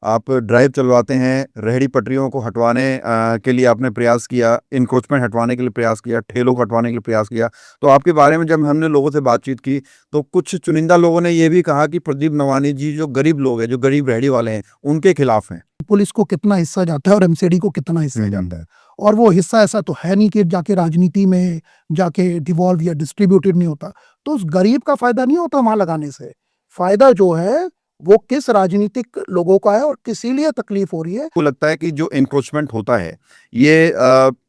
आप ड्राइव चलवाते हैं, रेहड़ी पटरियों को हटवाने के लिए आपने प्रयास किया, इंक्रोचमेंट हटवाने के लिए प्रयास किया, ठेलों को हटवाने के लिए प्रयास किया। तो आपके बारे में जब हमने लोगों से बातचीत की, तो कुछ चुनिंदा लोगों ने ये भी कहा कि प्रदीप नवानी जी जो गरीब लोग हैं, जो गरीब रेहड़ी वाले हैं, उनके खिलाफ हैं। पुलिस को कितना हिस्सा जाता है और एमसीडी को कितना हिस्सा जाता है, और वो हिस्सा ऐसा तो है नहीं कि जाके राजनीति में जाके डिवॉल्व या डिस्ट्रीब्यूटेड नहीं होता। तो उस गरीब का फायदा नहीं होता वहां लगाने से। फायदा जो है वो किस राजनीतिक लोगों का है और किसी लिए तकलीफ हो रही है। आपको लगता है कि जो इंक्रोचमेंट होता है ये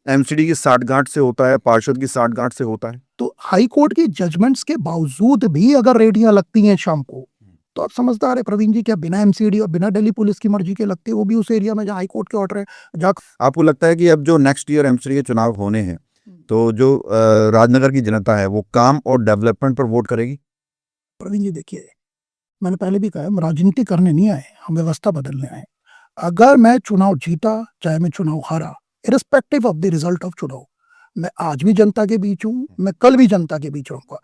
एमसीडी की साठगांठ से होता है, पार्षद की साठगांठ से होता है? तो हाई कोर्ट की जजमेंट्स के बावजूद भी अगर रेडियां लगती हैं शाम को, तो आप समझदार है प्रवीण जी, क्या बिना एमसीडी और बिना दिल्ली पुलिस की मर्जी के लगते हैं, वो भी उस एरिया में जहाँ हाई कोर्ट के ऑर्डर है, जहाँ। आपको लगता है कि अब जो नेक्स्ट ईयर एमसीडी के चुनाव होने हैं, तो जो राजनगर की जनता है वो काम और डेवलपमेंट पर वोट करेगी? प्रवीण जी देखिए, मैंने पहले भी कहा हम राजनीति करने नहीं आए, हम व्यवस्था बदलने आए। अगर मैं चुनाव जीता, चाहे मैं चुनाव हारा, irrespective of the result of चुनाव, मैं आज भी जनता के बीच हूँ, मैं कल भी जनता के बीच रहूंगा।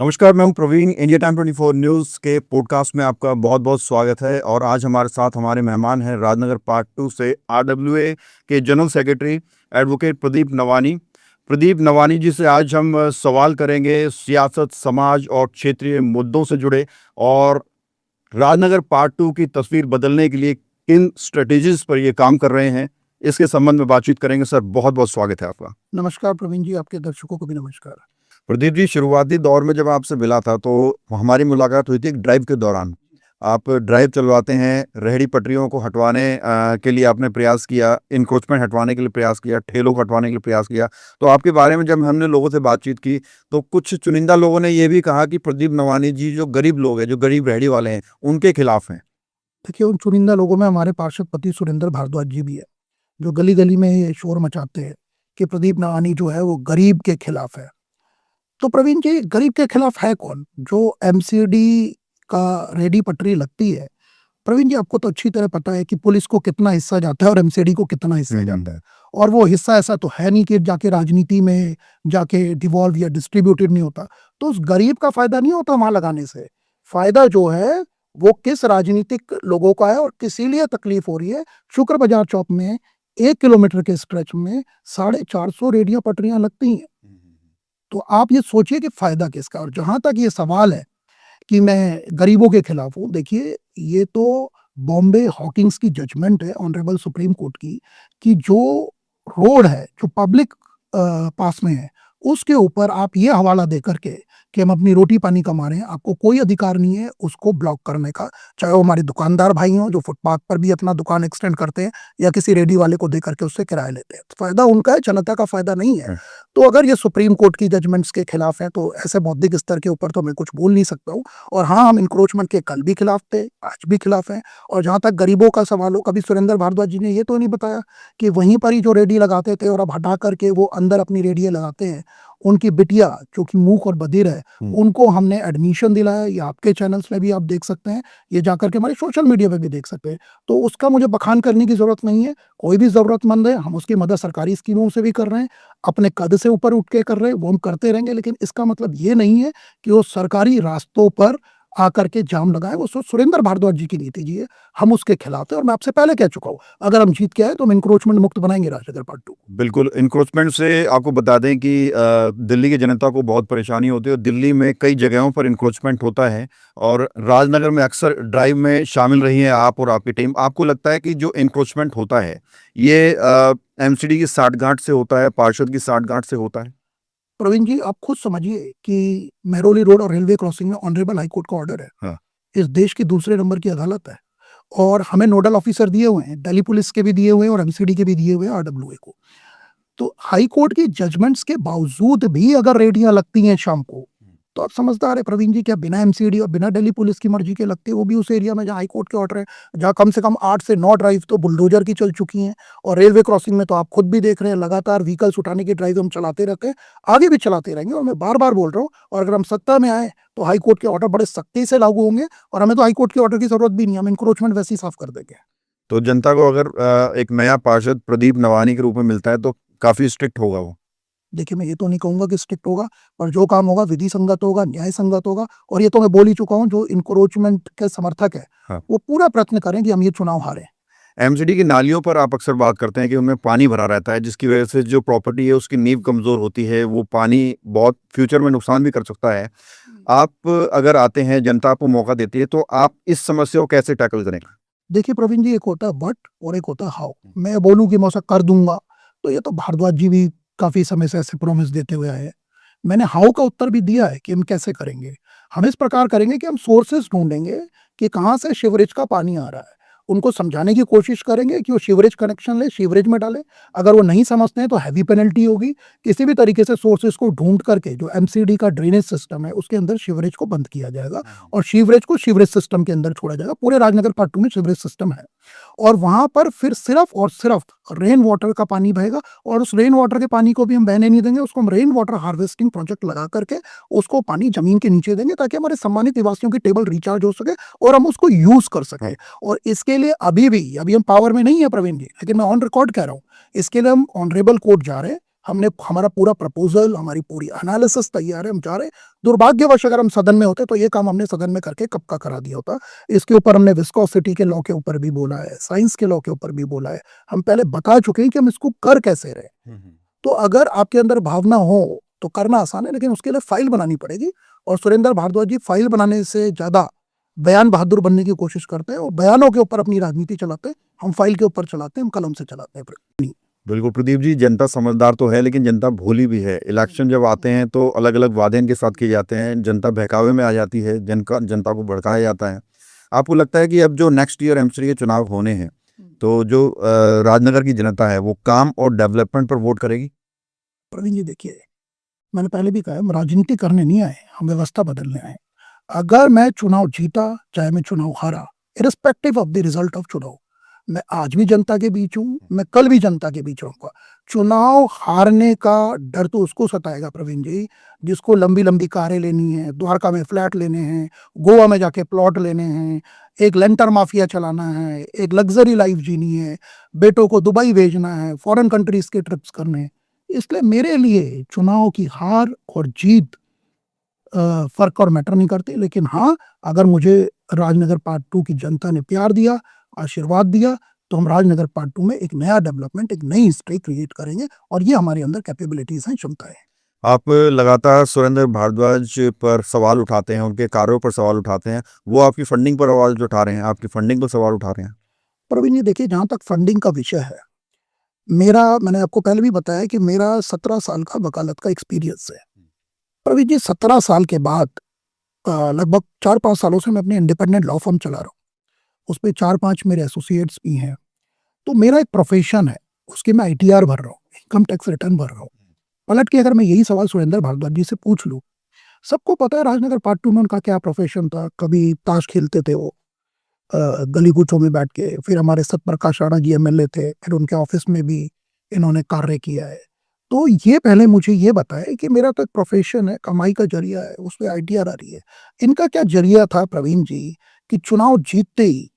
नमस्कार, मैं हूं प्रवीण। इंडिया टाइम 24 न्यूज़ के पॉडकास्ट में आपका बहुत बहुत स्वागत है। और आज हमारे साथ हमारे मेहमान हैं राजनगर पार्ट 2 से आरडब्ल्यूए के general secretary advocate Pradeep Nawani. Pradeep Nawani ji से आज हम सवाल करेंगे सियासत, समाज और क्षेत्रीय मुद्दों से जुड़े, और राजनगर पार्ट 2 की तस्वीर बदलने के लिए किन स्ट्रेटेजीज पर ये काम कर रहे हैं, इसके संबंध में बातचीत करेंगे। सर, बहुत बहुत स्वागत है आपका। नमस्कार प्रवीण जी, आपके दर्शकों को भी नमस्कार। प्रदीप जी, शुरुआती दौर में जब आपसे मिला था तो हमारी मुलाकात हुई थी एक ड्राइव के दौरान। आप ड्राइव चलवाते हैं, रेहड़ी पटरियों को हटवाने के लिए आपने प्रयास किया, इंक्रोचमेंट हटवाने के लिए प्रयास किया, ठेलों को हटवाने के लिए प्रयास किया। तो आपके बारे में जब हमने लोगों से बातचीत की, तो कुछ चुनिंदा लोगों ने ये भी कहा कि प्रदीप नवानी जी जो गरीब लोग हैं, जो गरीब रेहड़ी वाले हैं, उनके खिलाफ हैं। देखिए, उन चुनिंदा लोगों में हमारे पार्षद पति सुरेंद्र भारद्वाज जी भी है, जो गली गली में ये शोर मचाते हैं कि प्रदीप नवानी जो है वो गरीब के खिलाफ है। तो प्रवीण जी, गरीब के खिलाफ है कौन? जो एमसीडी का रेडी पटरी लगती है, प्रवीण जी आपको तो अच्छी तरह पता है कि पुलिस को कितना हिस्सा जाता है और एमसीडी को कितना हिस्सा जाता है, और वो हिस्सा ऐसा तो है नहीं कि जाके राजनीति में जाके डिवॉल्व या डिस्ट्रीब्यूटेड नहीं होता। तो उस गरीब का फायदा नहीं होता वहां लगाने से। फायदा जो है वो किस राजनीतिक लोगों का है और किसी लिए तकलीफ हो रही है। शुक्र बाजार चौक में 1 किलोमीटर के स्ट्रेच में 450 रेडियो पटरियां लगती हैं। तो आप ये सोचिए कि फायदा किसका। और जहां तक ये सवाल है कि मैं गरीबों के खिलाफ हूँ, देखिए ये तो बॉम्बे हॉकिंग्स की जजमेंट है ऑनरेबल सुप्रीम कोर्ट की, कि जो रोड है जो पब्लिक पास में है, उसके ऊपर आप ये हवाला दे करके कि हम अपनी रोटी पानी कमा रहे हैं, आपको कोई अधिकार नहीं है उसको ब्लॉक करने का। चाहे वो हमारे दुकानदार भाई हों जो फुटपाथ पर भी अपना दुकान एक्सटेंड करते हैं, या किसी रेडी वाले को दे करके उससे किराया लेते हैं। तो फायदा उनका है, जनता का फायदा नहीं है। तो अगर ये सुप्रीम कोर्ट की जजमेंट्स के खिलाफ है, तो ऐसे बौद्धिक स्तर के ऊपर तो मैं कुछ बोल नहीं सकता हूँ। और हाँ, हम इंक्रोचमेंट के कल भी खिलाफ थे, आज भी खिलाफ हैं। और जहाँ तक गरीबों का सवाल हो, कभी सुरेंद्र भारद्वाज जी ने ये तो नहीं बताया कि वहीं पर ही जो रेडी लगाते थे और अब हटा करके वो अंदर अपनी रेडियां लगाते हैं, उनकी बिटिया जो कि मूक और बधिर है, उनको हमने एडमिशन दिलाया। ये आपके चैनल्स में भी आप देख सकते हैं, ये जाकर के हमारे सोशल मीडिया पे भी देख सकते हैं। तो उसका मुझे बखान करने की जरूरत नहीं है। कोई भी जरूरतमंद है, हम उसकी मदद सरकारी स्कीमों से भी कर रहे हैं, अपने कद से ऊपर उठ के कर रहे हैं, वो हम करते रहेंगे। लेकिन इसका मतलब ये नहीं है कि वो सरकारी रास्तों पर आकर के जाम लगाए। वो सुरेंद्र भारद्वाज जी की नीति जी है, हम उसके खिलाफ है। और मैं आपसे पहले कह चुका हूँ, अगर हम जीत के आए तो हम इंक्रोचमेंट मुक्त बनाएंगे राजनगर पार्ट 2। बिल्कुल, इंक्रोचमेंट से आपको बता दें कि दिल्ली की जनता को बहुत परेशानी होती है, और दिल्ली में कई जगहों पर इंक्रोचमेंट होता है, और राजनगर में अक्सर ड्राइव में शामिल रही हैं आप और आपकी टीम। आपको लगता है कि जो इंक्रोचमेंट होता है ये एमसीडी की साठगांठ से होता है, पार्षद की साठगांठ से होता है? प्रवीण जी, आप खुद समझिए कि मेहरौली रोड और रेलवे क्रॉसिंग में ऑनरेबल हाईकोर्ट का ऑर्डर है। हाँ। इस देश की दूसरे नंबर की अदालत है, और हमें नोडल ऑफिसर दिए हुए हैं, दिल्ली पुलिस के भी दिए हुए हैं और एमसीडी के भी दिए हुए हैं आरडब्ल्यूए को। तो हाई कोर्ट की जजमेंट्स के बावजूद भी अगर रेडियां लगती हैं शाम को, तो आप समझदार है प्रवीण जी, क्या बिना एमसीडी और बिना दिल्ली पुलिस की मर्जी के लगते हैं, वो भी उस एरिया में जहाँ हाई कोर्ट के ऑर्डर है, जहाँ कम से कम 8 से 9 ड्राइव तो बुलडोजर की चल चुकी हैं। और रेलवे क्रॉसिंग में तो आप खुद भी देख रहे हैं, लगातार व्हीकल्स उठाने की ड्राइव हम चलाते रहते हैं, आगे भी चलाते रहेंगे। और मैं बार बार बोल रहा हूँ, और अगर हम सत्ता में आए तो हाई कोर्ट के ऑर्डर बड़े सख्ती से लागू होंगे, और हमें तो हाई कोर्ट के ऑर्डर की जरूरत भी नहीं, हम इंक्रोचमेंट वैसे ही साफ कर देंगे। तो जनता को अगर एक नया पार्षद प्रदीप नवानी के रूप में मिलता है तो काफी स्ट्रिक्ट होगा वो? देखिए मैं ये तो नहीं कहूंगा कि स्ट्रिक्ट होगा, पर जो काम होगा विधि संगत होगा, न्याय संगत होगा। और ये तो मैं बोल ही चुका हूँ, जो इंक्रोचमेंट के समर्थक है हाँ। वो पूरा प्रयत्न करें कि हम ये चुनाव हारें। एमसीडी की नालियों पर आप अक्सर बात करते हैं कि उनमें पानी भरा रहता है, जिसकी वजह से जो प्रॉपर्टी है उसकी नींव कमज़ोर होती है, वो पानी बहुत फ्यूचर में नुकसान भी कर सकता है। आप अगर आते हैं, जनता आपको मौका देती है, तो आप इस समस्या को कैसे टैकल करेंगे? देखिए प्रवीण जी, एक होता है व्हाट और एक होता है हाउ। मैं बोलूं कि मैं उसे कर दूंगा, तो ये तो भारद्वाज जी भी काफी समय से ऐसे प्रॉमिस देते हुए आए हैं। मैंने हाउ का उत्तर भी दिया है कि हम कैसे करेंगे। हम इस प्रकार करेंगे कि हम सोर्सेस ढूंढेंगे कि कहाँ से सीवरेज का पानी आ रहा है। उनको समझाने की कोशिश करेंगे कि वो सीवरेज कनेक्शन ले, सीवरेज में डालें। अगर वो नहीं समझते हैं तो हैवी पेनल्टी होगी। किसी भी तरीके से सोर्सेस को ढूंढ करके जो एमसीडी का ड्रेनेज सिस्टम है उसके अंदर सीवरेज को बंद किया जाएगा और सीवरेज को सीवरेज सिस्टम के अंदर छोड़ा जाएगा। पूरे राजनगर पार्ट 2 में सीवरेज सिस्टम है और वहां पर फिर सिर्फ और सिर्फ रेन वाटर का पानी बहेगा और उस रेन वाटर के पानी को भी हम बहने नहीं देंगे। उसको हम रेन वाटर हार्वेस्टिंग प्रोजेक्ट लगा करके उसको पानी जमीन के नीचे देंगे ताकि हमारे सम्मानित निवासियों की टेबल रिचार्ज हो सके और हम उसको यूज कर सकें। और इसके लिए अभी हम पावर में नहीं है प्रवीण जी, लेकिन मैं ऑन रिकॉर्ड कह रहा हूँ, इसके लिए हम ऑनरेबल कोर्ट जा रहे हैं। हमने हमारा पूरा प्रपोजल, हमारी पूरी एनालिसिस तैयार है, हम जा रहे हैं। दुर्भाग्यवश अगर हम सदन में होते तो ये काम हमने सदन में करके कब का करा दिया होता। इसके ऊपर हमने विस्कोसिटी के लॉ के ऊपर भी बोला है, साइंस के लॉ के ऊपर भी बोला है। हम पहले बता चुके हैं कि हम इसको कर कैसे रहे। तो अगर आपके अंदर भावना हो तो करना आसान है, लेकिन उसके लिए फाइल बनानी पड़ेगी। और सुरेंद्र भारद्वाज जी फाइल बनाने से ज्यादा बयान बहादुर बनने की कोशिश करते हैं और बयानों के ऊपर अपनी राजनीति चलाते हैं। हम फाइल के ऊपर चलाते हैं, हम कलम से चलाते हैं। बिल्कुल प्रदीप जी, जनता समझदार तो है, लेकिन जनता भोली भी है। इलेक्शन जब आते हैं तो अलग-अलग वादे इनके साथ किए जाते हैं, जनता बहकावे में आ जाती है, जनता को भड़काया जाता है। आपको लगता है कि अब जो नेक्स्ट ईयर एमसीडी के चुनाव होने हैं, तो जो राजनगर की जनता है, वो काम और डेवलपमेंट पर वोट करेगी? प्रवीण जी देखिए, मैंने पहले भी कहा है, हम राजनीति करने नहीं आए, हम व्यवस्था बदलने आए। अगर मैं चुनाव जीता, चाहे मैं चुनाव हारा, irrespective of the result of चुनाव, मैं आज भी जनता के बीच हूँ, मैं कल भी जनता के बीच रहूंगा। चुनाव हारने का डर तो उसको सताएगा प्रवीण जी, जिसको लंबी लंबी कारें लेनी है, द्वारका में फ्लैट लेने हैं, गोवा में जाके प्लॉट लेने हैं, एक लेंटर माफिया चलाना है, एक लग्जरी लाइफ जीनी है, बेटों को दुबई भेजना है, फॉरेन कंट्रीज के ट्रिप्स करने हैं। इसलिए मेरे लिए चुनाव की हार और जीत फर्क और मैटर नहीं करती। लेकिन हाँ, अगर मुझे राजनगर पार्ट 2 की जनता ने प्यार दिया, आशीर्वाद दिया, तो हम राजनगर पार्ट 2 में एक नया डेवलपमेंट, एक नई हिस्ट्री क्रिएट करेंगे और ये हमारे अंदर कैपेबिलिटीज हैं, क्षमताएं हैं। आप लगातार सुरेंद्र भारद्वाज पर सवाल उठाते हैं, उनके कार्यों पर सवाल उठाते हैं। वो आपकी फंडिंग पर आवाज़ उठा रहे हैं, आपकी फंडिंग पर सवाल उठा रहे हैं। प्रवीण जी देखिए, जहाँ तक फंडिंग का विषय है, मैंने आपको पहले भी बताया कि मेरा 17 साल का वकालत का एक्सपीरियंस है। प्रवीण जी 17 साल के बाद लगभग 4-5 सालों से मैं अपनी इंडिपेंडेंट लॉ फर्म चला रहा हूँ। उसपे 4-5 मेरे एसोसिएट्स भी हैं। तो मेरा एक प्रोफेशन है, उसकी मैं आईटीआर भर रहा हूँ, इनकम टैक्स रिटर्न भर रहा हूँ। पलट के अगर मैं यही सवाल सुरेंद्र भारद्वाज जी से पूछ लूँ, सबको पता है राजनगर पार्ट 2 में उनका क्या प्रोफेशन था। कभी ताश खेलते थे वो गली कूचों में बैठ के, फिर हमारे सतप्रकाश राणा जी एमएलए थे, फिर उनके ऑफिस में भी इन्होंने कार्य किया है। तो ये पहले मुझे ये बताएं कि मेरा तो एक प्रोफेशन है, कमाई का जरिया है, उसमें आईटीआर आ रही है। इनका क्या जरिया था प्रवीण जी कि चुनाव जीतते ही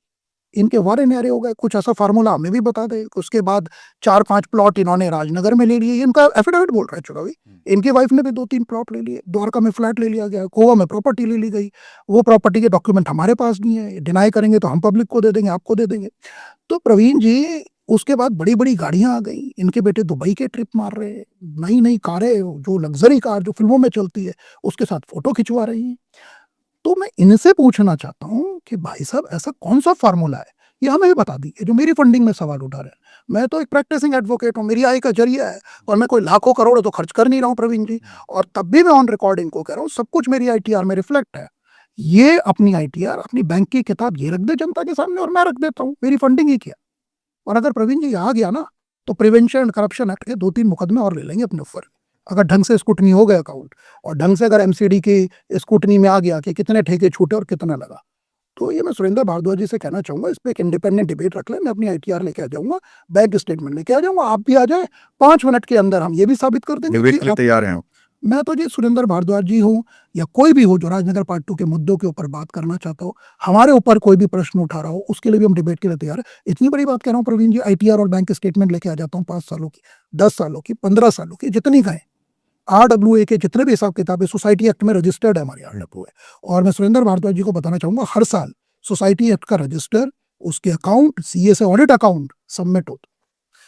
इनके वारे न्यारे हो गए? कुछ ऐसा फार्मूला हमें भी बता दें। उसके बाद 4-5 प्लॉट इन्होंने राजनगर में ले लिए, ये इनका एफिडेविट बोल रहा है चुनावी। इनकी वाइफ ने भी 2-3 प्लॉट ले लिए, द्वारका में फ्लैट ले लिया गया, गोवा में प्रॉपर्टी ले ली गई। वो प्रॉपर्टी के डॉक्यूमेंट हमारे पास नहीं है, डिनाई करेंगे तो हम पब्लिक को दे देंगे, आपको दे देंगे। तो प्रवीण जी उसके बाद बड़ी-बड़ी गाड़ियाँ आ गई, इनके बेटे दुबई के ट्रिप मार रहे हैं, नई-नई कारें, जो लग्ज़री कार जो फ़िल्मों में चलती है, उसके साथ फ़ोटो खिंचवा रही हैं। तो मैं इनसे पूछना चाहता हूँ कि भाई साहब ऐसा कौन-सा फ़ॉर्मूला है? ये हमें भी बता दीजिए, जो मेरी फंडिंग में सवाल उठा रहे हैं। मैं तो एक प्रैक्टिसिंग एडवोकेट हूँ, मेरी आय का ज़रिया है और मैं कोई लाखों करोड़ों तो खर्च कर नहीं रहा हूँ प्रवीण जी। और तब भी मैं ऑन रिकॉर्ड इनको कह रहा हूँ, सब कुछ मेरी आईटीआर में रिफ्लेक्ट है। ये अपनी आईटीआर, अपनी बैंक की किताब ये रख दे जनता के सामने और मैं रख देता हूँ, मेरी फंडिंग ही क्या। और अगर प्रवीण जी आ गया ना, तो प्रिवेंशन एंड करप्शन एक्ट के 2-3 मुकदमे और ले लेंगे अपने ऊपर। अगर ढंग से स्क्रूटनी हो गया अकाउंट और ढंग से अगर एमसीडी की स्क्रूटनी में आ गया कि कितने ठेके छूटे और कितना लगा, तो ये मैं सुरेंद्र भारद्वाज जी से कहना चाहूँगा, इस पे एक इंडिपेंडेंट डिबेट रख लें। मैं अपनी आईटीआर लेके आ जाऊँगा, बैंक स्टेटमेंट लेके आ जाऊँगा, आप भी आ जाएँ। 5 मिनट के अंदर हम ये भी साबित कर देंगे डिबेट कि के लिए आप, तैयार हैं आप? मैं तो जी सुरेंद्र भारद्वाज जी हूँ या कोई भी हो जो राजनगर पार्ट 2 के मुद्दों के ऊपर बात करना चाहता हो, हमारे ऊपर कोई भी प्रश्न उठा रहा हो, उसके लिए भी हम डिबेट के लिए तैयार है। इतनी बड़ी बात कह रहा हूँ प्रवीण जी, आईटीआर और बैंक स्टेटमेंट लेके आ जाता हूँ 5 सालों की, 10 सालों की, 15 सालों की, जितनी कहें। RWA के जितने भी हिसाब किताब है सोसाइटी एक्ट में रजिस्टर्ड है हमारे RWA। और मैं सुरेंद्र भारद्वाज जी को बताना चाहूंगा, हर साल सोसाइटी एक्ट का रजिस्टर, उसके अकाउंट, सीए से ऑडिट अकाउंट सबमिट होता है।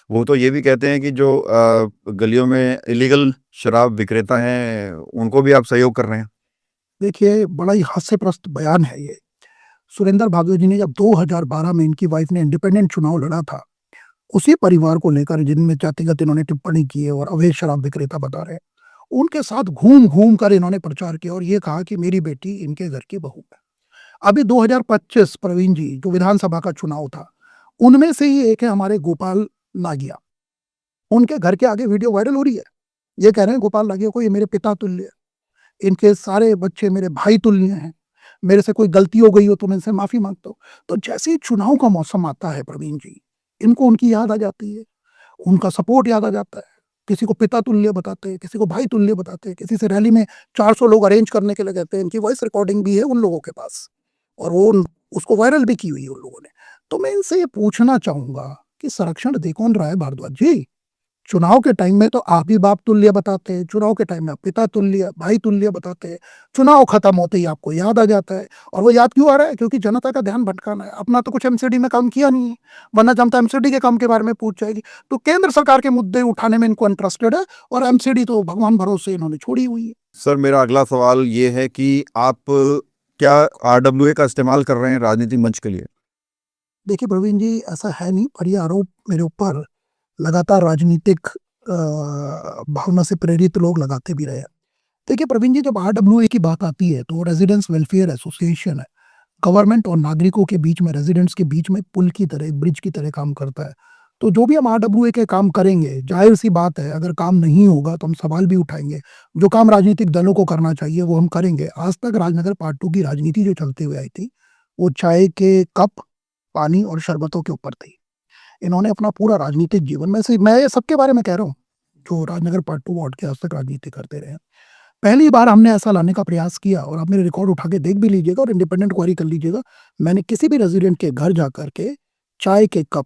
वो तो ये भी कहते हैं कि जो गलियों में इलीगल शराब विक्रेता हैं उनको भी आप सहयोग कर रहे हैं। देखिए, बड़ा ही हास्यप्रस्त बयान है ये। सुरेंद्र भारद्वाज जी ने जब 2012 में इनकी वाइफ ने इंडिपेंडेंट चुनाव लड़ा था, उसी परिवार को लेकर जिनमें जातिगत इन्होंने टिप्पणी की है और अवैध शराब विक्रेता बता रहे हैं, उनके साथ घूम घूम कर इन्होंने प्रचार किया और ये कहा कि मेरी बेटी इनके घर की बहू है। अभी 2025 प्रवीण जी, जो विधानसभा का चुनाव था, उनमें से ही एक है हमारे गोपाल नागिया। उनके घर के आगे वीडियो वायरल हो रही है। ये कह रहे हैं गोपाल नागिया को, ये मेरे पिता तुल्य है, इनके सारे बच्चे मेरे भाई तुल्य हैं, मेरे से कोई गलती हो गई हो तो मैं इनसे माफी मांगता हूँ। तो जैसे ही चुनाव का मौसम आता है प्रवीण जी, इनको उनकी याद आ जाती है, उनका सपोर्ट याद आ जाता है। किसी को पिता तुल्य बताते हैं, किसी को भाई तुल्य बताते हैं, किसी से रैली में 400 लोग अरेंज करने के लिए कहते हैं। इनकी वॉइस रिकॉर्डिंग भी है उन लोगों के पास, और वो उसको वायरल भी की हुई है उन लोगों ने। तो मैं इनसे ये पूछना चाहूंगा कि संरक्षण दे कौन रहा है भारद्वाज जी? चुनाव के टाइम में तो आप ही बाप तुल्य बताते हैं, चुनाव के टाइम में आप पिता तुल्य, भाई तुल्य बताते हैं, चुनाव खत्म होते ही आपको याद आ जाता है। और वो याद क्यों आ रहा है? क्योंकि जनता का ध्यान भटकाना है। अपना तो कुछ एमसीडी में काम किया नहीं है, वरना जनता एमसीडी के काम के बारे में पूछ जाएगी। तो केंद्र सरकार के मुद्दे उठाने में इनको इंटरेस्टेड है, और एमसीडी तो भगवान भरोसे इन्होंने छोड़ी हुई है। सर, मेरा अगला सवाल ये है कि आप क्या RWA का इस्तेमाल कर रहे हैं राजनीति मंच के लिए? देखिए प्रवीण जी, ऐसा है नहीं, पर ये आरोप मेरे ऊपर लगातार राजनीतिक भावना से प्रेरित लोग लगाते भी रहे हैं। देखिए प्रवीण जी, जब RWA की बात आती है तो रेजिडेंट्स वेलफेयर एसोसिएशन है, गवर्नमेंट और नागरिकों के बीच में, रेजिडेंट्स के बीच में पुल की तरह, ब्रिज की तरह काम करता है। तो जो भी हम RWA के काम करेंगे, जाहिर सी बात है, अगर काम नहीं होगा तो हम सवाल भी उठाएंगे। जो काम राजनीतिक दलों को करना चाहिए वो हम करेंगे। आज तक राजनगर पार्ट 2 की राजनीति जो चलते हुए आई थी, वो चाय के कप, पानी और शरबतों के ऊपर थी। इन्होंने अपना पूरा राजनीतिक जीवन में से, मैं ये सबके बारे में कह रहा हूँ जो राजनगर पार्ट 2 वार्ड के आज तक राजनीति करते रहे हैं, पहली बार हमने ऐसा लाने का प्रयास किया। और आप मेरे रिकॉर्ड उठा के देख भी लीजिएगा और इंडिपेंडेंट क्वारी कर लीजिएगा, मैंने किसी भी रेजिडेंट के घर जा करके चाय के कप,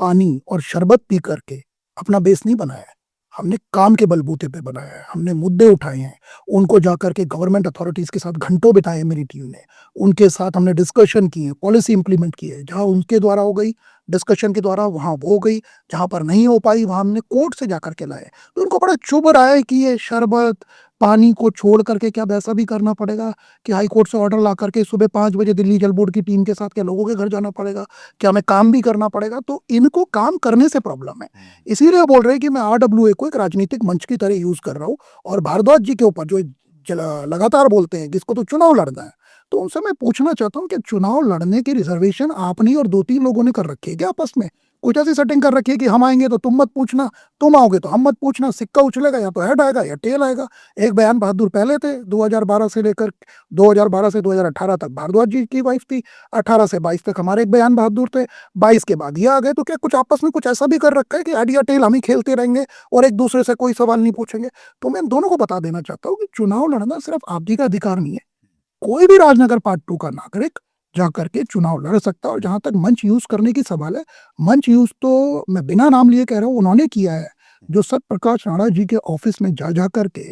पानी और शरबत पी करके अपना बेस नहीं बनाया है। हमने काम के बलबूते पे बनाया है, हमने मुद्दे उठाए हैं, उनको जाकर के गवर्नमेंट अथॉरिटीज के साथ घंटों बिताए मेरी टीम ने, उनके साथ हमने डिस्कशन किए, पॉलिसी इंप्लीमेंट की है। जहाँ उनके द्वारा हो गई डिस्कशन के द्वारा, वहाँ वो हो गई, जहाँ पर नहीं हो पाई वहाँ हमने कोर्ट से जाकर के लाए। तो उनको बड़ा चुभ रहा है कि ये शरबत पानी को छोड़ करके क्या वैसा भी करना पड़ेगा कि हाई कोर्ट से ऑर्डर ला करके सुबह 5 बजे दिल्ली जल बोर्ड की टीम के साथ क्या लोगों के घर जाना पड़ेगा, क्या हमें काम भी करना पड़ेगा? तो इनको काम करने से प्रॉब्लम है, इसीलिए बोल रहे हैं कि मैं RWA को एक राजनीतिक मंच की तरह यूज कर रहा हूँ। और भारद्वाज जी के ऊपर जो लगातार बोलते हैं कि इसको तो चुनाव लड़ना है, तो उनसे मैं पूछना चाहता हूँ कि चुनाव लड़ने की रिजर्वेशन आपने और 2-3 लोगों ने कर रखी है क्या आपस में? कुछ ऐसी सेटिंग कर रखी है कि हम आएंगे तो तुम मत पूछना, तुम आओगे तो हम मत पूछना, सिक्का उछलेगा, या तो हेड आएगा या टेल आएगा। एक बयान बहादुर पहले थे, 2012 से लेकर 2012 से 2018 तक भारद्वाज जी की वाइफ थी, 18 से 22 तक हमारे एक बयान बहादुर थे, 22 के बाद ये आ गए। तो क्या कुछ आपस में कुछ ऐसा भी कर रखा है कि हेड या टेल हम ही खेलते रहेंगे और एक दूसरे से कोई सवाल नहीं पूछेंगे? तो मैं दोनों को बता देना चाहता हूँ कि चुनाव लड़ना सिर्फ आप जी का अधिकार नहीं है, कोई भी राजनगर पार्ट 2 का नागरिक जाकर के चुनाव लड़ सकता है। और जहां तक मंच यूज करने की सवाल है, मंच यूज तो मैं बिना नाम लिए कह रहा हूँ, उन्होंने किया है। जो सत्यप्रकाश राणा जी के ऑफिस में जा जा करके,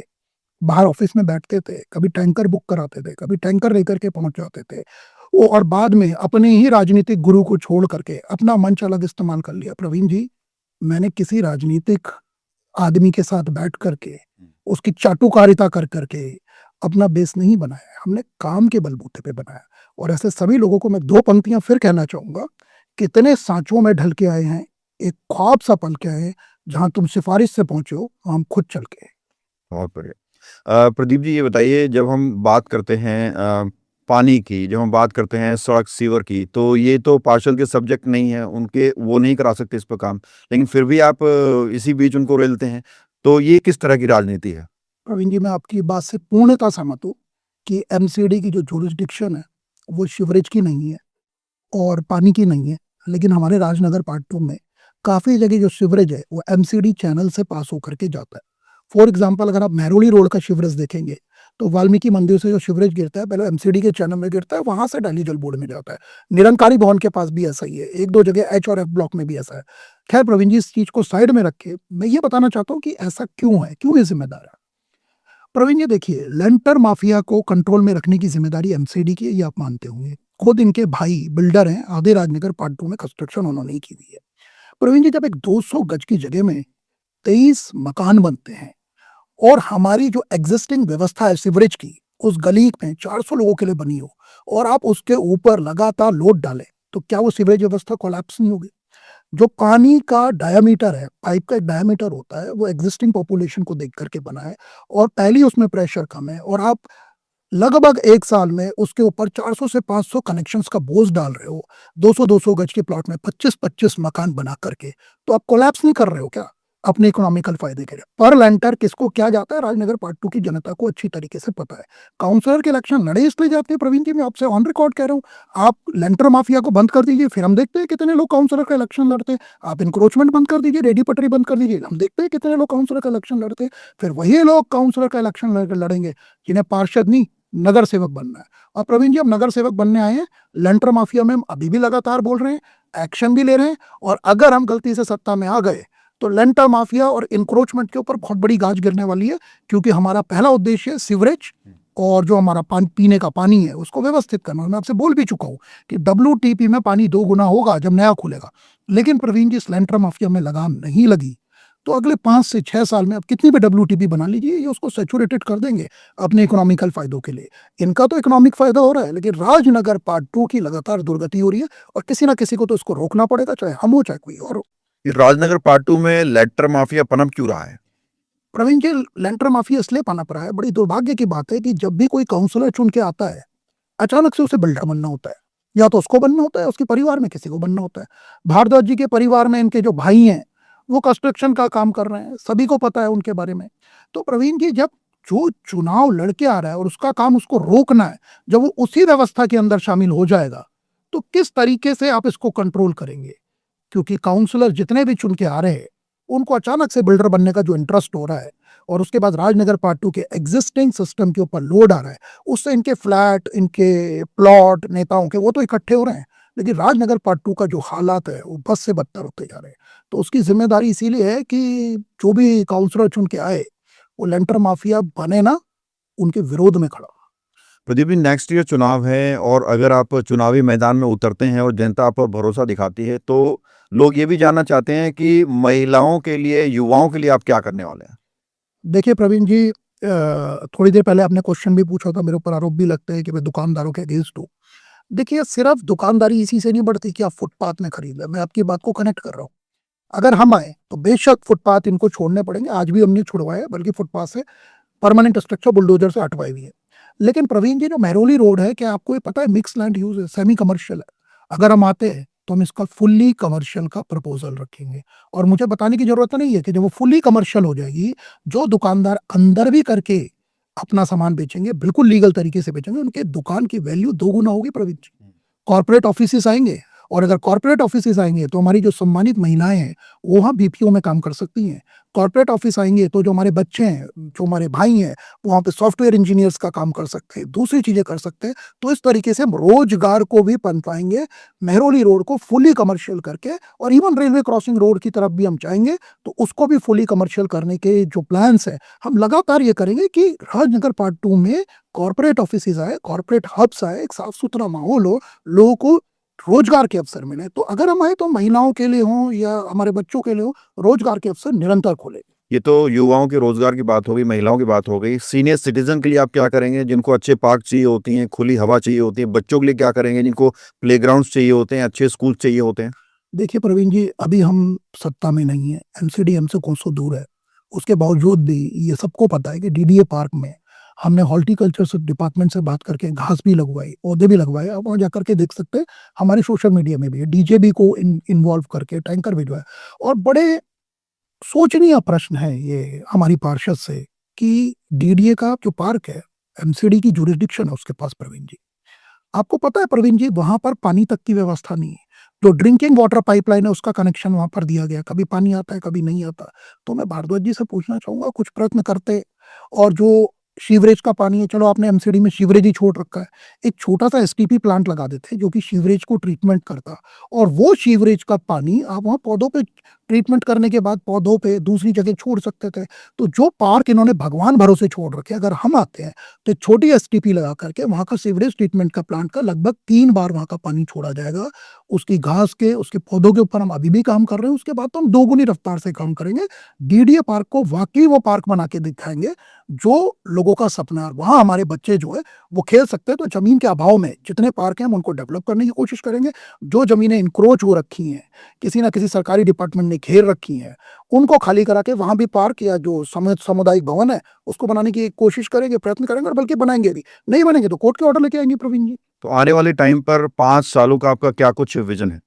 बाहर ऑफिस में बैठते थे, कभी टैंकर बुक कराते थे, कभी टैंकर लेकर के पहुंच जाते थे वो, और बाद में अपने ही राजनीतिक गुरु को छोड़ करके अपना मंच अलग इस्तेमाल कर लिया। प्रवीण जी, मैंने किसी राजनीतिक आदमी के साथ बैठ करके, उसकी चाटुकारिता कर करके अपना बेस नहीं बनाया है, हमने काम के बलबूते पे बनाया। और ऐसे सभी लोगों को मैं 2 पंक्तियां फिर कहना चाहूंगा, कितने सांचों में ढल के आए हैं, एक ख्वाब सा पल के आए हैं, जहां तुम सिफारिश से पहुंचे हो, हम खुद चल के। बहुत बढ़िया। प्रदीप जी, ये बताइए, जब हम बात करते हैं पानी की, जब हम बात करते हैं सड़क सीवर की, तो ये तो पार्षद के सब्जेक्ट नहीं है, उनके वो नहीं करा सकते इस पर काम, लेकिन फिर भी आप इसी बीच उनको रेलते हैं। तो ये किस तरह की राजनीति है? प्रवीण जी, मैं आपकी बात से पूर्णतः सहमत हूँ कि एमसीडी की जो जुरिस्डिक्शन है वो शिवरेज की नहीं है और पानी की नहीं है, लेकिन हमारे राजनगर पार्ट 2 में काफ़ी जगह जो सीवरेज है वो एमसीडी चैनल से पास होकर के जाता है। फॉर एग्जांपल, अगर आप मेहरोली रोड का सीवरेज देखेंगे तो वाल्मीकि मंदिर से जो सीवरेज गिरता है पहले एमसीडी के चैनल में गिरता है, वहां से दिल्ली जल बोर्ड में जाता है। निरंकारी भवन के पास भी ऐसा ही है, 1-2 जगह एच और एफ ब्लॉक में भी ऐसा है। खैर प्रवीण जी, इस चीज को साइड में रखे मैं ये बताना चाहता हूँ कि ऐसा क्यों है, क्यों ये जिम्मेदार है। प्रवीण जी देखिए, लेंटर माफिया को कंट्रोल में रखने की जिम्मेदारी एमसीडी की है, ये आप मानते होंगे। खुद इनके भाई बिल्डर हैं, आधे राजनगर पार्ट 2 में कंस्ट्रक्शन उन्होंने ही की हुई है। प्रवीण जी, जब एक 200 गज की जगह में 23 मकान बनते हैं और हमारी जो एग्जिस्टिंग व्यवस्था है सीवरेज की, उस गली में 400 लोगों के लिए बनी हो और आप उसके ऊपर लगातार लोड डालें, तो क्या वो सीवरेज व्यवस्था कोलैप्स नहीं होगी? जो पानी का डायामीटर है, पाइप का एक डायामीटर होता है, वो एग्जिस्टिंग पॉपुलेशन को देख करके बना है और पहले ही उसमें प्रेशर कम है और आप लगभग 1 साल में उसके ऊपर 400 से 500 कनेक्शंस का बोझ डाल रहे हो, 200-200 गज के प्लॉट में 25-25 मकान बना करके, तो आप कोलैप्स नहीं कर रहे हो क्या? अपने इकोनॉमिकल फ़ायदे के लिए। पर लेंटर किसको क्या जाता है, राजनगर पार्ट 2 की जनता को अच्छी तरीके से पता है। काउंसलर के इलेक्शन लड़े इसलिए जाते हैं प्रवीण जी, मैं आपसे ऑन रिकॉर्ड कह रहा हूँ, आप लेंटर माफिया को बंद कर दीजिए, फिर हम देखते हैं कितने लोग काउंसलर का इलेक्शन लड़ते हैं। आप इंक्रोचमेंट बंद कर दीजिए, रेडी पटरी बंद कर दीजिए, हम देखते हैं कितने लोग काउंसलर का इलेक्शन लड़ते हैं। फिर वही लोग काउंसलर का इलेक्शन लड़ेंगे जिन्हें पार्षद नहीं, नगर सेवक बनना है। और प्रवीण जी, अब नगर सेवक बनने आए हैं, लेंटर माफिया में हम अभी भी लगातार बोल रहे हैं, एक्शन भी ले रहे हैं और अगर हम गलती से सत्ता में आ गए तो लेंटर माफिया और इंक्रोचमेंट के ऊपर बहुत बड़ी गाज गिरने वाली है, क्योंकि हमारा पहला उद्देश्य है सीवरेज और जो हमारा पीने का पानी है उसको व्यवस्थित करना। मैं आपसे बोल भी चुका हूँ कि WTP में पानी 2 गुना होगा जब नया खुलेगा। लेकिन प्रवीण जी, इस लेंटर माफिया में लगाम नहीं लगी तो अगले 5 से 6 साल में आप कितनी भी WTP बना लीजिए, ये उसको सैचुरेटेड कर देंगे अपने इकोनॉमिकल फायदों के लिए। इनका तो इकोनॉमिक फायदा हो रहा है, लेकिन राजनगर पार्ट 2 की लगातार दुर्गति हो रही है और किसी ना किसी को तो इसको रोकना पड़ेगा, चाहे हम हो चाहे कोई और हो। ये राजनगर पार्ट 2 में लेंटर माफिया पनप क्यों रहा है? प्रवीण जी, लेंटर माफिया इसलिए पनप रहा है, बड़ी दुर्भाग्य की बात है कि जब भी कोई काउंसलर चुन के आता है, अचानक से उसे बिल्डर बनना होता है। या तो उसको बनना होता है, उसके परिवार में किसी को बनना होता है। भारद्वाज जी के परिवार में इनके जो भाई हैं, वो कंस्ट्रक्शन का काम कर रहे हैं, सभी को पता है उनके बारे में। तो प्रवीण जी, जब जो चुनाव लड़के आ रहा है और उसका काम उसको रोकना है, जब वो उसी व्यवस्था के अंदर शामिल हो जाएगा, तो किस तरीके से आप इसको कंट्रोल करेंगे? क्योंकि काउंसलर जितने भी चुन के आ रहे हैं, उनको अचानक से बिल्डर बनने का जो इंटरेस्ट हो रहा है और उसके बाद राजनगर पार्ट 2 के एग्जिस्टिंग सिस्टम के ऊपर लोड आ रहा है, उससे इनके फ्लैट, इनके प्लॉट नेताओं के वो तो इकट्ठे हो रहे हैं, लेकिन राजनगर पार्ट 2 का जो हालात है वो बद से बदतर होते जा रहे हैं। तो उसकी जिम्मेदारी इसीलिए है कि जो भी काउंसलर चुन के आए, वो लेंटर माफिया बने ना, उनके विरोध में खड़ा हो। प्रदीप जी, नेक्स्ट ईयर चुनाव है और अगर आप चुनावी मैदान में उतरते हैं और जनता आप पर भरोसा दिखाती है, तो लोग ये भी जानना चाहते हैं कि महिलाओं के लिए, युवाओं के लिए आप क्या करने वाले हैं? देखिए प्रवीण जी, थोड़ी देर पहले आपने क्वेश्चन भी पूछा था, मेरे ऊपर आरोप भी लगते हैं कि मैं दुकानदारों के अगेंस्ट हूँ। देखिए, सिर्फ दुकानदारी इसी से नहीं बढ़ती कि आप फुटपाथ में खरीद लें, मैं आपकी बात को कनेक्ट कर रहा हूँ। अगर हम आए तो बेशक फुटपाथ इनको छोड़ने पड़ेंगे, आज भी हमने छुड़वाए हैं, बल्कि फुटपाथ से परमानेंट स्ट्रक्चर बुलडोजर से हटवाई हुई है। लेकिन प्रवीण जी, जो मेहरौली रोड है, क्या आपको ये पता है, मिक्स लैंड यूज है, सेमी कमर्शियल है। अगर हम आते हैं तो हम इसका फुल्ली कमर्शियल का प्रपोजल रखेंगे और मुझे बताने की जरूरत नहीं है कि जब वो फुल्ली कमर्शियल हो जाएगी, जो दुकानदार अंदर भी करके अपना सामान बेचेंगे, बिल्कुल लीगल तरीके से बेचेंगे, उनके दुकान की वैल्यू 2 गुना होगी प्रवीण जी। कॉर्पोरेट ऑफिसेस आएंगे और अगर कॉर्पोरेट ऑफिसेस आएंगे तो हमारी जो सम्मानित महिलाएं हैं वो वहाँ BPO में काम कर सकती हैं। कॉर्पोरेट ऑफिस आएंगे तो जो हमारे बच्चे हैं, जो हमारे भाई हैं, वो वहाँ पे सॉफ्टवेयर इंजीनियर्स का काम कर सकते हैं, दूसरी चीज़ें कर सकते हैं। तो इस तरीके से हम रोजगार को भी पनपाएंगे, मेहरौली रोड को फुली कमर्शियल करके, और इवन रेलवे क्रॉसिंग रोड की तरफ भी हम चाहेंगे तो उसको भी फुली कमर्शियल करने के जो प्लान्स हैं, हम लगातार ये करेंगे कि राजनगर पार्ट 2 में कॉर्पोरेट ऑफिसेज आए, कॉर्पोरेट हब्स आए, एक साफ सुथरा माहौल हो, लोगों को रोजगार के अवसर मिले। तो अगर हम आए तो महिलाओं के लिए हो या हमारे बच्चों के लिए हो, रोजगार के अवसर निरंतर खोले। ये तो युवाओं के रोजगार की बात हो गई, महिलाओं की बात हो गई। सीनियर सिटीजन के लिए आप क्या करेंगे, जिनको अच्छे पार्क चाहिए होती हैं, खुली हवा चाहिए होती है? बच्चों के लिए क्या करेंगे, जिनको प्लेग्राउंड्स चाहिए होते हैं, अच्छे स्कूल चाहिए होते हैं? देखिए प्रवीण जी, अभी हम सत्ता में नहीं है, MCD हमसे कोसों दूर है। उसके बावजूद भी ये सबको पता है कि DDA पार्क में हमने हॉर्टिकल्चर से डिपार्टमेंट से बात करके घास भी लगवाई, पौधे भी लगवाए। आप वहाँ जाकर के देख सकते हैं, हमारे सोशल मीडिया में भी है। DJB को इन्वॉल्व करके टैंकर भिजवाया और बड़े सोचनीय प्रश्न है ये हमारी पार्षद से कि DDA का जो पार्क है, MCD की जुरिस्डिक्शन है उसके पास प्रवीण जी। आपको पता है प्रवीण जी, वहाँ पर पानी तक की व्यवस्था नहीं है। जो ड्रिंकिंग वाटर पाइपलाइन है उसका कनेक्शन वहाँ पर दिया गया, कभी पानी आता है, कभी नहीं आता। तो मैं भारद्वाज जी से पूछना चाहूँगा, कुछ प्रयत्न करते और जो सीवरेज का पानी है, चलो आपने MCD में सीवरेज ही छोड़ रखा है, एक छोटा-सा STP प्लांट लगा देते जो कि सीवरेज को ट्रीटमेंट करता और वो सीवरेज का पानी आप वहाँ पौधों पे ट्रीटमेंट करने के बाद पौधों पे दूसरी जगह छोड़ सकते थे। तो जो पार्क इन्होंने भगवान भरोसे छोड़ रखे, अगर हम आते हैं तो एक छोटी एसटीपी लगा करके वहाँ का सीवरेज ट्रीटमेंट का प्लांट का लगभग 3 बार वहाँ का पानी छोड़ा जाएगा। उसकी घास के, उसके पौधों के ऊपर हम अभी भी काम कर रहे हैं, उसके बाद तो हम दोगुनी रफ्तार से काम करेंगे। डीडीए पार्क को वाक़ई वो पार्क बना के दिखाएँगे, जो लोगों का सपना है और वहाँ हमारे बच्चे जो है वो खेल सकते हैं। तो ज़मीन के अभाव में जितने पार्क हैं हम उनको डेवलप करने की कोशिश करेंगे। जो ज़मीनें इंक्रोच हो रखी हैं, किसी न किसी सरकारी डिपार्टमेंट ने घेर रखी हैं, उनको खाली करा के वहाँ भी पार्क या जो सामुदायिक भवन है, उसको बनाने की कोशिश करेंगे, प्रयत्न करेंगे और बल्कि बनाएँगे भी। नहीं बनेंगे तो कोर्ट के ऑर्डर लेके आएँगे प्रवीण जी। तो आने वाले टाइम पर 5 सालों का आपका क्या कुछ विज़न है?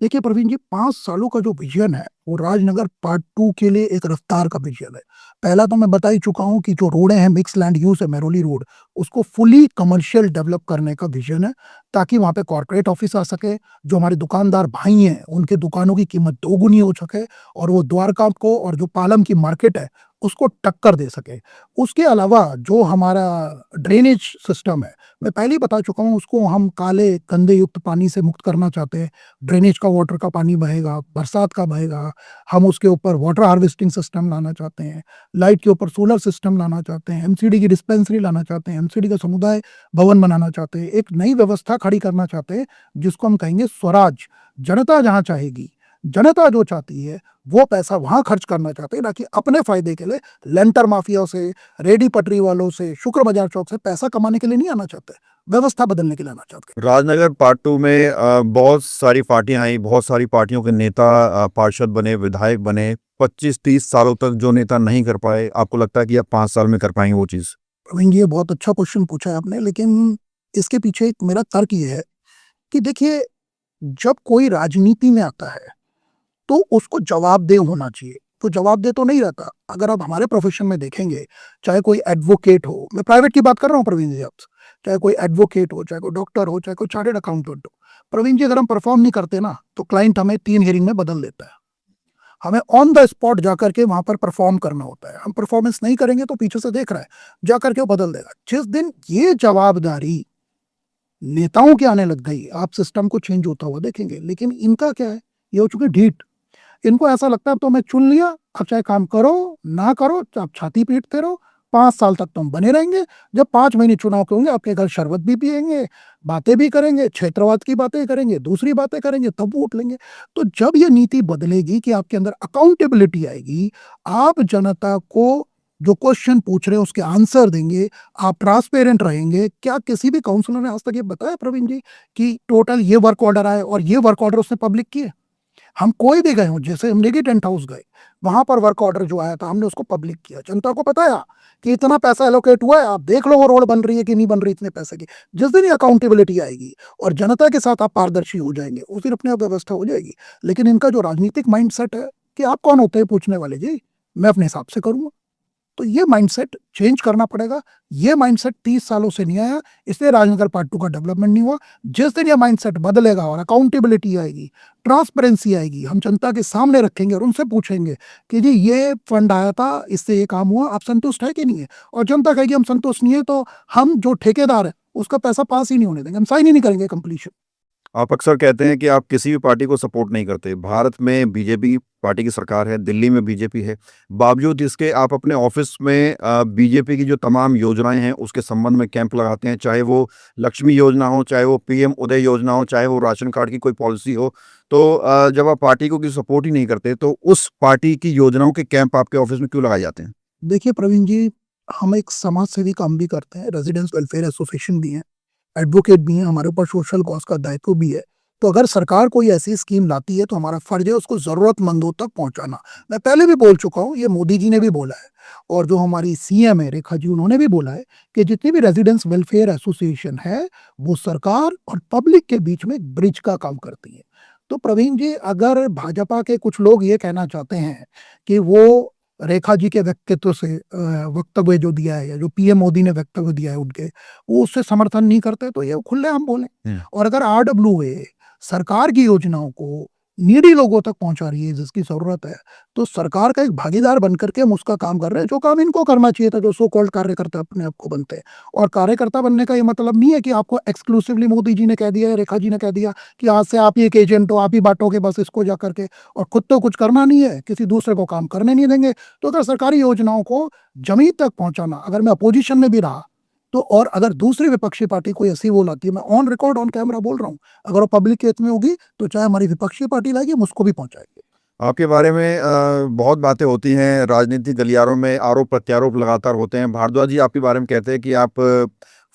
देखिए प्रवीण जी, 5 सालों का जो विज़न है, वो राजनगर पार्ट 2 के लिए एक रफ्तार का विज़न है। पहला तो मैं बता ही चुका हूँ कि जो रोडें हैं, मिक्स लैंड यूज़ है, मेहरौली रोड, उसको फुली कमर्शियल डेवलप करने का विज़न है, ताकि वहाँ पे कॉर्पोरेट ऑफ़िस आ सके। जो हमारे दुकानदार भाई हैं, उनके दुकानों की कीमत दोगुनी हो सके और वो द्वारका को और जो पालम की मार्केट है, उसको टक्कर दे सके। उसके अलावा जो हमारा ड्रेनेज सिस्टम है, मैं पहले ही बता चुका हूँ, उसको हम काले गंदे युक्त पानी से मुक्त करना चाहते हैं। ड्रेनेज का वाटर का पानी बहेगा, बरसात का बहेगा। हम उसके ऊपर वाटर हार्वेस्टिंग सिस्टम लाना चाहते हैं, लाइट के ऊपर सोलर सिस्टम लाना चाहते हैं, एमसीडी की डिस्पेंसरी लाना चाहते हैं, एमसीडी का समुदाय भवन बनाना चाहते हैं। एक नई व्यवस्था खड़ी करना चाहते हैं, जिसको हम कहेंगे स्वराज। जनता जहाँ चाहेगी, जनता जो चाहती है, वो पैसा वहाँ खर्च करना चाहते हैं, ना कि अपने फ़ायदे के लिए लेंटर माफियाओं से, रेहड़ी पटरी वालों से, शुक्र बाज़ार चौक से पैसा कमाने के लिए नहीं आना चाहते, व्यवस्था बदलने के लिए आना चाहते हैं। राजनगर पार्ट 2 में बहुत सारी पार्टियाँ आई, बहुत सारी पार्टियों के नेता पार्षद बने, विधायक बने। 25-30 सालों तक जो नेता नहीं कर पाए, आपको लगता है कि अब 5 साल में कर पाएँगे वो चीज़? प्रवीण जी, ये बहुत अच्छा क्वेश्चन पूछा है आपने, लेकिन इसके पीछे एक मेरा तर्क ये है कि देखिए, जब कोई राजनीति में आता है, तो उसको जवाबदेह होना चाहिए। तो जवाबदेह तो नहीं रहता। अगर आप हमारे प्रोफ़ेशन में देखेंगे, चाहे कोई एडवोकेट हो, मैं प्राइवेट की बात कर रहा हूँ प्रवीण जी आपसे, चाहे कोई एडवोकेट हो, चाहे कोई डॉक्टर हो, चाहे कोई चार्टर्ड अकाउंटेंट हो। प्रवीण जी, अगर हम परफ़ॉर्म नहीं करते ना, तो क्लाइंट हमें 3 हियरिंग में बदल देता है। हमें ऑन द स्पॉट जाकर के वहाँ पर परफ़ॉर्म करना होता है। हम परफ़ॉर्मेंस नहीं करेंगे तो पीछे से देख रहा है, जाकर के वो बदल देगा। जिस दिन ये जवाबदारी नेताओं की आने लग गई, आप सिस्टम को चेंज होता हुआ देखेंगे। लेकिन इनका क्या है, ये हो चुके ढीठ। इनको ऐसा लगता है अब तो हमें चुन लिया, अब चाहे काम करो, ना करो, आप छाती पीटते रहो, 5 साल तक तो हम बने रहेंगे। जब 5 महीने चुनाव के होंगे, आपके घर शरबत भी पिएँगे, बातें भी करेंगे, क्षेत्रवाद की बातें करेंगे, दूसरी बातें करेंगे, तब वोट लेंगे। तो जब ये नीति बदलेगी कि आपके अंदर अकाउंटेबिलिटी आएगी, आप जनता को जो क्वेश्चन पूछ रहे हैं उसके आंसर देंगे, आप ट्रांसपेरेंट रहेंगे। क्या किसी भी काउंसलर ने आज तक ये बताया प्रवीण जी कि टोटल ये वर्क ऑर्डर आए और ये वर्क ऑर्डर उसने पब्लिक किए? हम कोई भी गए हों, जैसे हम लेगी टेंट हाउस गए, वहाँ पर वर्क ऑर्डर जो आया था हमने उसको पब्लिक किया, जनता को बताया कि इतना पैसा एलोकेट हुआ है, आप देख लो वो रोड बन रही है कि नहीं बन रही इतने पैसे की। जिस दिन ये अकाउंटेबिलिटी आएगी और जनता के साथ आप पारदर्शी हो जाएंगे, उस दिन अपने आप व्यवस्था हो जाएगी। लेकिन इनका जो राजनीतिक माइंडसेट है कि आप कौन होते हैं पूछने वाले जी, मैं अपने हिसाब से करूँगा। तो ये माइंडसेट चेंज करना पड़ेगा। ये माइंडसेट 30 सालों से नहीं आया, इसलिए राजनगर पार्ट 2 का डेवलपमेंट नहीं हुआ। जिस दिन ये माइंडसेट बदलेगा और अकाउंटेबिलिटी आएगी, ट्रांसपेरेंसी आएगी, हम जनता के सामने रखेंगे और उनसे पूछेंगे कि जी ये फंड आया था, इससे ये काम हुआ, आप संतुष्ट है कि नहीं है? और जनता कहेगी हम संतुष्ट नहीं है, तो हम जो ठेकेदार है, उसका पैसा पास ही नहीं होने देंगे, हम साइन ही नहीं करेंगे कंप्लीशन। आप अक्सर कहते हैं कि आप किसी भी पार्टी को सपोर्ट नहीं करते। भारत में बीजेपी पार्टी की सरकार है, दिल्ली में बीजेपी है। बावजूद इसके आप अपने ऑफ़िस में बीजेपी की जो तमाम योजनाएँ हैं, उसके संबंध में कैंप लगाते हैं। चाहे वो लक्ष्मी योजना हो, चाहे वो पीएम उदय योजना हो, चाहे वो राशन कार्ड की कोई पॉलिसी हो। तो जब आप पार्टी को किसी सपोर्ट ही नहीं करते, तो उस पार्टी की योजनाओं के कैंप आपके ऑफ़िस में क्यों लगाए जाते हैं? देखिए प्रवीण जी, हम एक समाज सेवी काम भी करते हैं, रेज़िडेंट्स वेलफेयर एसोसिएशन भी हैं, एडवोकेट भी हैं, हमारे ऊपर सोशल कॉज़ का दायित्व भी है। तो अगर सरकार कोई ऐसी स्कीम लाती है, तो हमारा फ़र्ज़ है उसको ज़रूरतमंदों तक पहुँचाना। मैं पहले भी बोल चुका हूँ, ये मोदी जी ने भी बोला है और जो हमारी सीएम है रेखा जी, उन्होंने भी बोला है कि जितनी भी रेज़िडेंट्स वेलफेयर एसोसिएशन है, वो सरकार और पब्लिक के बीच में एक ब्रिज का काम करती है। तो प्रवीण जी, अगर भाजपा के कुछ लोग ये कहना चाहते हैं कि वो रेखा जी के व्यक्तित्व से वक्तव्य जो दिया है या जो पीएम मोदी ने वक्तव्य दिया है उनके, वो उससे समर्थन नहीं करते, तो ये खुलेआम बोलें। हुँ। और अगर आरडब्ल्यूए सरकार की योजनाओं को नीडी लोगों तक पहुंचा रही है जिसकी जरूरत है। तो सरकार का एक भागीदार बनकर के हम उसका काम कर रहे हैं, जो काम इनको करना चाहिए था, जो सो कॉल्ड कार्यकर्ता अपने आप को बनते हैं। और कार्यकर्ता बनने का ये मतलब नहीं है कि आपको एक्सक्लूसिवली मोदी जी ने कह दिया, रेखा जी ने कह दिया कि आज से आप ही एक एजेंट हो, आप ही बांटोगे बस इसको जा करके, और खुद तो कुछ करना नहीं है, किसी दूसरे को काम करने नहीं देंगे। तो अगर सरकारी योजनाओं को जमीन तक पहुंचाना, अगर मैं अपोजिशन में भी रहा तो, और अगर दूसरी विपक्षी पार्टी कोई ऐसी बोल आती है, मैं ऑन रिकॉर्ड ऑन कैमरा बोल रहा हूँ, अगर वो पब्लिक के हित में होगी तो चाहे हमारी विपक्षी पार्टी लाएगी, हम उसको भी पहुंचाएंगे। आपके बारे में बहुत बातें होती हैं, राजनीतिक गलियारों में आरोप प्रत्यारोप लगातार होते हैं। भारद्वाज जी आपके बारे में कहते हैं कि आप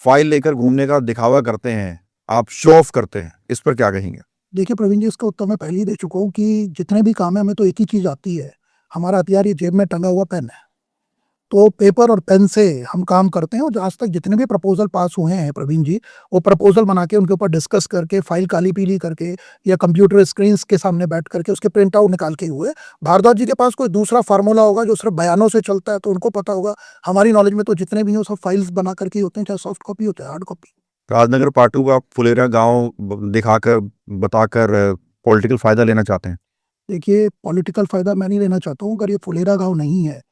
फाइल लेकर घूमने का दिखावा करते हैं, आप शो ऑफ करते हैं, इस पर क्या कहेंगे? देखिए प्रवीण जी, इसका उत्तर मैं पहले ही दे चुका हूँ कि जितने भी काम है हमें तो एक ही चीज आती है, हमारा हथियार ये जेब में टंगा हुआ पेन है। तो पेपर और पेन से हम काम करते हैं, और आज तक जितने भी प्रपोजल पास हुए हैं प्रवीण जी, वो प्रपोजल बना के उनके ऊपर डिस्कस करके, फाइल काली पीली करके, या कंप्यूटर स्क्रीन के सामने बैठ करके उसके प्रिंट आउट निकाल के हुए। भारद्वाज जी के पास कोई दूसरा फार्मूला होगा जो सिर्फ बयानों से चलता है, तो उनको पता होगा। हमारी नॉलेज में तो जितने भी हो सब फाइल्स बना करके होते हैं, चाहे सॉफ्ट कॉपी होते हैं हार्ड कॉपी। राजनगर पार्ट 2 का फुलेरा गांव दिखाकर बताकर पॉलिटिकल फायदा लेना चाहते हैं। देखिए पॉलिटिकल फायदा मैं नहीं लेना चाहता हूँ। अगर ये फुलेरा गांव नहीं है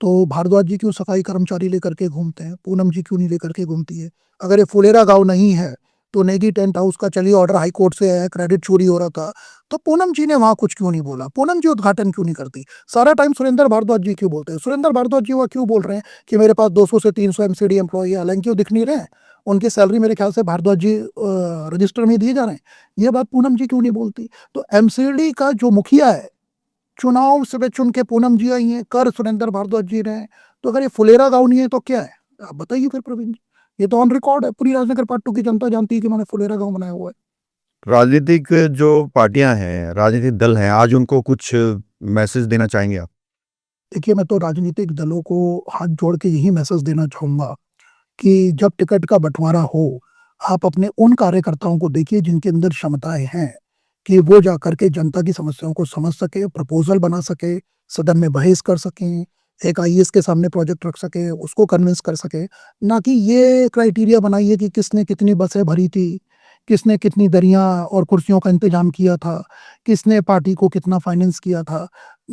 तो भारद्वाज जी क्यों सफाई कर्मचारी लेकर के घूमते हैं, पूनम जी क्यों नहीं लेकर के घूमती है? अगर ये फुलेरा गांव नहीं है तो नेगी टेंट हाउस का चलिए ऑर्डर हाई कोर्ट से आया, क्रेडिट चोरी हो रहा था, तो पूनम जी ने वहां कुछ क्यों नहीं बोला? पूनम जी उद्घाटन क्यों नहीं करती? सारा टाइम सुरेंद्र भारद्वाज जी क्यों बोलते हैं? सुरेंद्र भारद्वाज जी वह क्यों बोल रहे हैं कि मेरे पास 200 से 300 एमसीडी एम्प्लॉई है, हालांकि वो दिख नहीं रहे हैं, उनकी सैलरी मेरे ख्याल से भारद्वाज जी रजिस्टर में दिए जा रहे हैं। ये बात पूनम जी क्यों नहीं बोलती? तो एमसीडी का जो मुखिया है, चुनाव से चुन के पूनम जी आई हैं, कर सुरेंद्र भारद्वाज जी रहे हैं। तो अगर ये फुलेरा गांव नहीं है तो क्या है? आप बताइए फिर प्रवीण जी। ये तो ऑन रिकॉर्ड है, पूरी राजनगर पार्ट 2 की जनता जानती है कि मैंने फुलेरा गांव बनाया हुआ है। राजनीतिक जो पार्टियां हैं, राजनीतिक दल हैं, आज उनको कुछ मैसेज देना चाहेंगे आप? देखिए मैं तो राजनीतिक दलों को हाथ जोड़ के यही मैसेज देना चाहूंगा कि जब टिकट का बंटवारा हो, आप अपने उन कार्यकर्ताओं को देखिए जिनके अंदर क्षमताएं हैं कि वो जाकर के जनता की समस्याओं को समझ सके, प्रपोजल बना सके, सदन में बहस कर सकें, एक आईएएस के सामने प्रोजेक्ट रख सके, उसको कन्विंस कर सके। ना कि ये क्राइटेरिया बनाइए कि किसने कितनी बसें भरी थी, किसने कितनी दरियां और कुर्सियों का इंतजाम किया था, किसने पार्टी को कितना फाइनेंस किया था।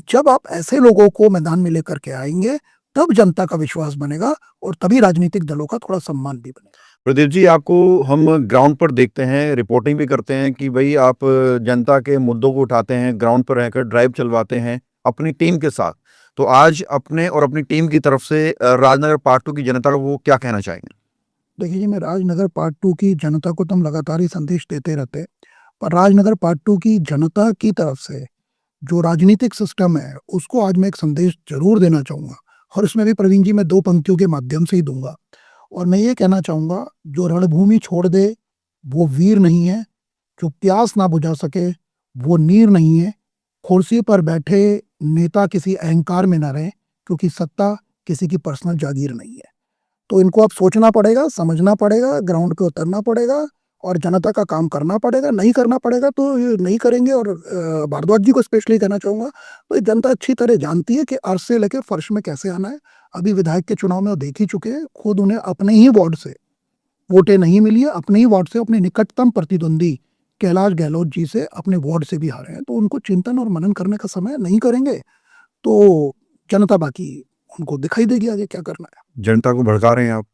जब आप ऐसे लोगों को मैदान में लेकर के आएंगे, तब जनता का विश्वास बनेगा, और तभी राजनीतिक दलों का थोड़ा सम्मान भी बनेगा। प्रदीप जी, आपको हम ग्राउंड पर देखते हैं, रिपोर्टिंग भी करते हैं कि भाई आप जनता के मुद्दों को उठाते हैं, ग्राउंड पर रहकर ड्राइव चलवाते हैं अपनी टीम के साथ। तो आज अपने और अपनी टीम की तरफ से राजनगर पार्ट 2 की जनता को वो क्या कहना चाहेंगे? देखिए जी, मैं राजनगर पार्ट 2 की जनता को तो हम लगातार ही संदेश देते रहते हैं, पर राजनगर पार्ट 2 की जनता की तरफ से जो राजनीतिक सिस्टम है, उसको आज मैं एक संदेश ज़रूर देना चाहूँगा, और इसमें भी प्रवीण जी मैं 2 पंक्तियों के माध्यम से ही दूँगा। और मैं ये कहना चाहूँगा, जो रणभूमि छोड़ दे, वो वीर नहीं है, जो प्यास ना बुझा सके, वो नीर नहीं है। कुर्सी पर बैठे नेता किसी अहंकार में ना रहें, क्योंकि सत्ता किसी की पर्सनल जागीर नहीं है। तो इनको अब सोचना पड़ेगा, समझना पड़ेगा, ग्राउंड पे उतरना पड़ेगा और जनता का काम करना पड़ेगा। नहीं करना पड़ेगा तो ये नहीं करेंगे, और भारद्वाज जी को स्पेशली कहना चाहूँगा, तो ये जनता अच्छी तरह जानती है कि अर्श से लेके फर्श में कैसे आना है। अभी विधायक के चुनाव में वो देख ही चुके हैं, खुद उन्हें अपने ही वार्ड से वोटें नहीं मिली है, अपने ही वार्ड से अपने निकटतम प्रतिद्वंदी कैलाश गहलोत जी से अपने वार्ड से भी हारे हैं। तो उनको चिंतन और मनन करने का समय नहीं करेंगे तो जनता बाकी उनको दिखाई देगी आगे क्या करना है। जनता को भड़का रहे हैं आप?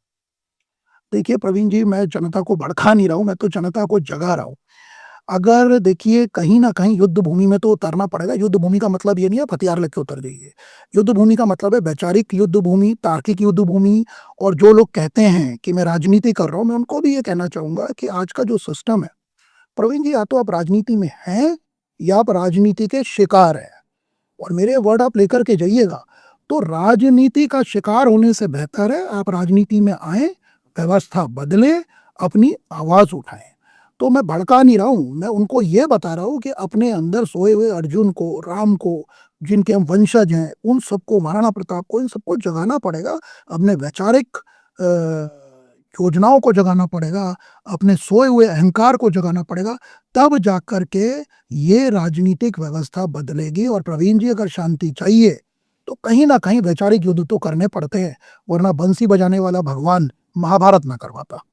देखिए प्रवीण जी, मैं जनता को भड़का नहीं रहा हूँ, मैं तो जनता को जगा रहा हूँ। अगर देखिए कहीं न कहीं युद्ध भूमि में तो उतरना पड़ेगा। युद्ध भूमि का मतलब ये नहीं है आप हथियार लेके उतर जाइए। युद्ध भूमि का मतलब है वैचारिक युद्ध भूमि, तार्किक युद्ध भूमि। और जो लोग कहते हैं कि मैं राजनीति कर रहा हूँ, मैं उनको भी ये कहना चाहूँगा कि आज का जो सिस्टम है, प्रवीण जी, या तो आप राजनीति में हैं या आप राजनीति के शिकार हैं। और मेरे वर्ड आप लेकर के जाइएगा, तो राजनीति का शिकार होने से बेहतर है आप राजनीति में आएँ, व्यवस्था बदलें, अपनी आवाज़ उठाएँ। तो मैं भड़का नहीं रहा हूँ, मैं उनको ये बता रहा हूँ कि अपने अंदर सोए हुए अर्जुन को, राम को, जिनके हम वंशज हैं, उन सबको, महाराणा प्रताप को, इन सबको जगाना पड़ेगा। अपने वैचारिक योजनाओं को जगाना पड़ेगा, अपने सोए हुए अहंकार को जगाना पड़ेगा, तब जाकर के ये राजनीतिक व्यवस्था बदलेगी। और प्रवीण जी, अगर शांति चाहिए तो कहीं न कहीं वैचारिक युद्ध तो करने पड़ते हैं, वरना बंसी बजाने वाला भगवान महाभारत ना करवाता।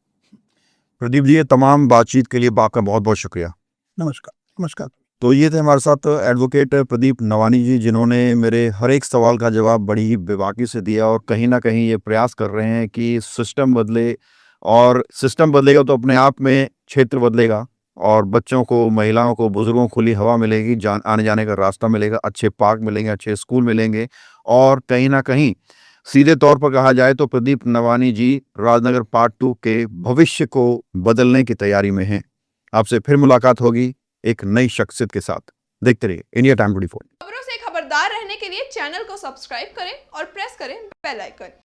प्रदीप जी, ये तमाम बातचीत के लिए आपका बहुत बहुत शुक्रिया। नमस्कार, नमस्कार। तो ये थे हमारे साथ एडवोकेट प्रदीप नवानी जी, जिन्होंने मेरे हर एक सवाल का जवाब बड़ी ही बेबाकी से दिया और कहीं न कहीं ये प्रयास कर रहे हैं कि सिस्टम बदले, और सिस्टम बदलेगा तो अपने आप में क्षेत्र बदलेगा और बच्चों को, महिलाओं को, बुजुर्गों को खुली हवा मिलेगी, आने-जाने का रास्ता मिलेगा, अच्छे पार्क मिलेंगे, अच्छे स्कूल मिलेंगे और कहीं न कहीं सीधे तौर पर कहा जाए तो प्रदीप नवानी जी राजनगर पार्ट 2 के भविष्य को बदलने की तैयारी में हैं। आपसे फिर मुलाकात होगी एक नई शख्सियत के साथ। देखते रहिए इंडिया टाइम 24। खबरों से खबरदार रहने के लिए चैनल को सब्सक्राइब करें और प्रेस करें बेल आइकन।